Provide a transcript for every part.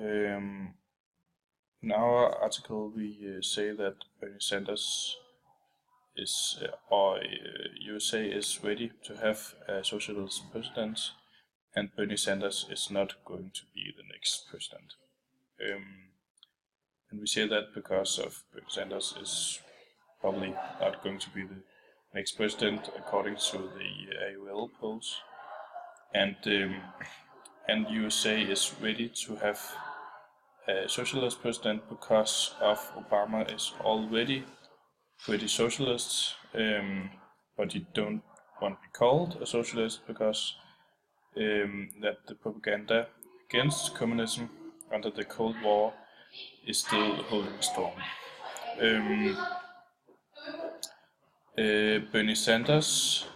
In our article, we say that Bernie Sanders or USA is ready to have a socialist president, and Bernie Sanders is not going to be the next president. And we say that because of Bernie Sanders is probably not going to be the next president according to the AOL polls, and USA is ready to have a socialist president because of Obama is already pretty socialist, but he don't want to be called a socialist because that the propaganda against communism under the Cold War is still holding strong. Bernie Sanders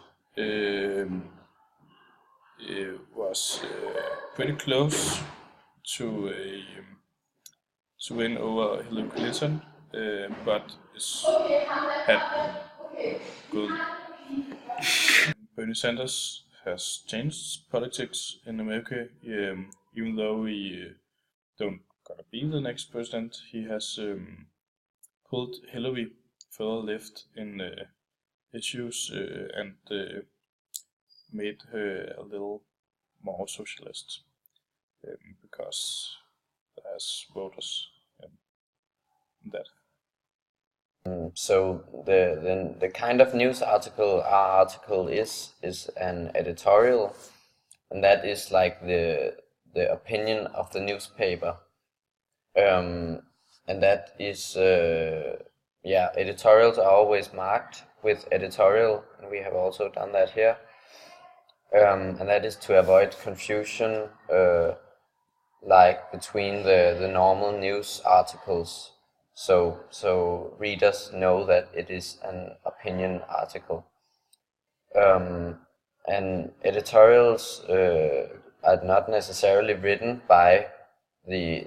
was pretty close to win over Hillary Clinton, but had good. Bernie Sanders has changed politics in America, even though he don't gonna be the next president. He has pulled Hillary further left in issues and made her a little more socialist because there's voters in that. So the kind of news article our article is an editorial, and that is like the opinion of the newspaper, and that is editorials are always marked with editorial, and we have also done that here, and that is to avoid confusion like between the normal news articles. So readers know that it is an opinion article. And editorials are not necessarily written by the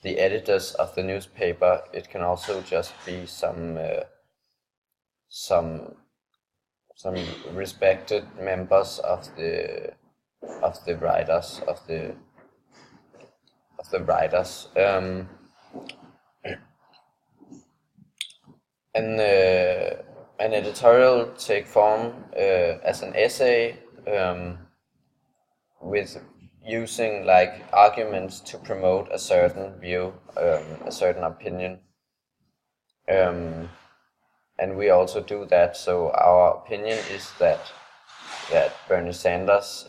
editors of the newspaper. It can also just be some respected members of the writers and an editorial take form as an essay with using like arguments to promote a certain view, a certain opinion, and we also do that. So our opinion is that Bernie Sanders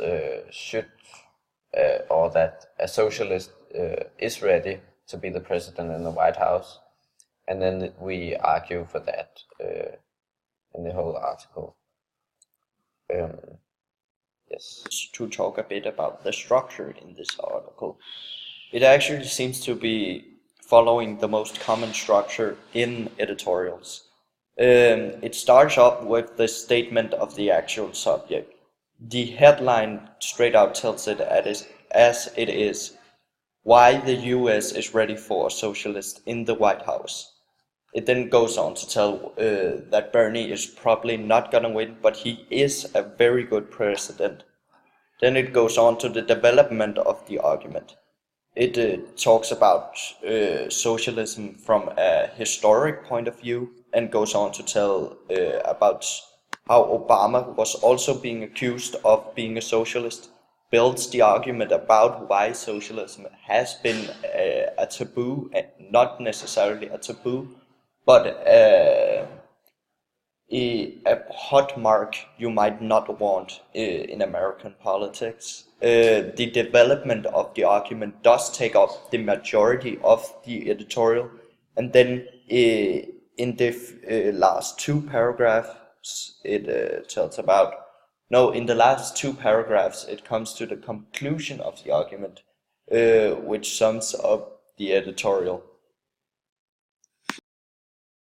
should or that a socialist is ready to be the president in the White House, and then we argue for that in the whole article. Yes. To talk a bit about the structure in this article. It actually seems to be following the most common structure in editorials. It starts off with the statement of the actual subject. The headline straight out tells it as it is, why the US is ready for a socialist in the White House. It then goes on to tell that Bernie is probably not gonna win, but he is a very good president. Then it goes on to the development of the argument. It talks about socialism from a historic point of view, and goes on to tell about how Obama was also being accused of being a socialist, builds the argument about why socialism has been a taboo, not necessarily a taboo, but a hot mark you might not want in American politics. The development of the argument does take up the majority of the editorial, and then in the last two paragraphs it tells about, in the last two paragraphs it comes to the conclusion of the argument, which sums up the editorial.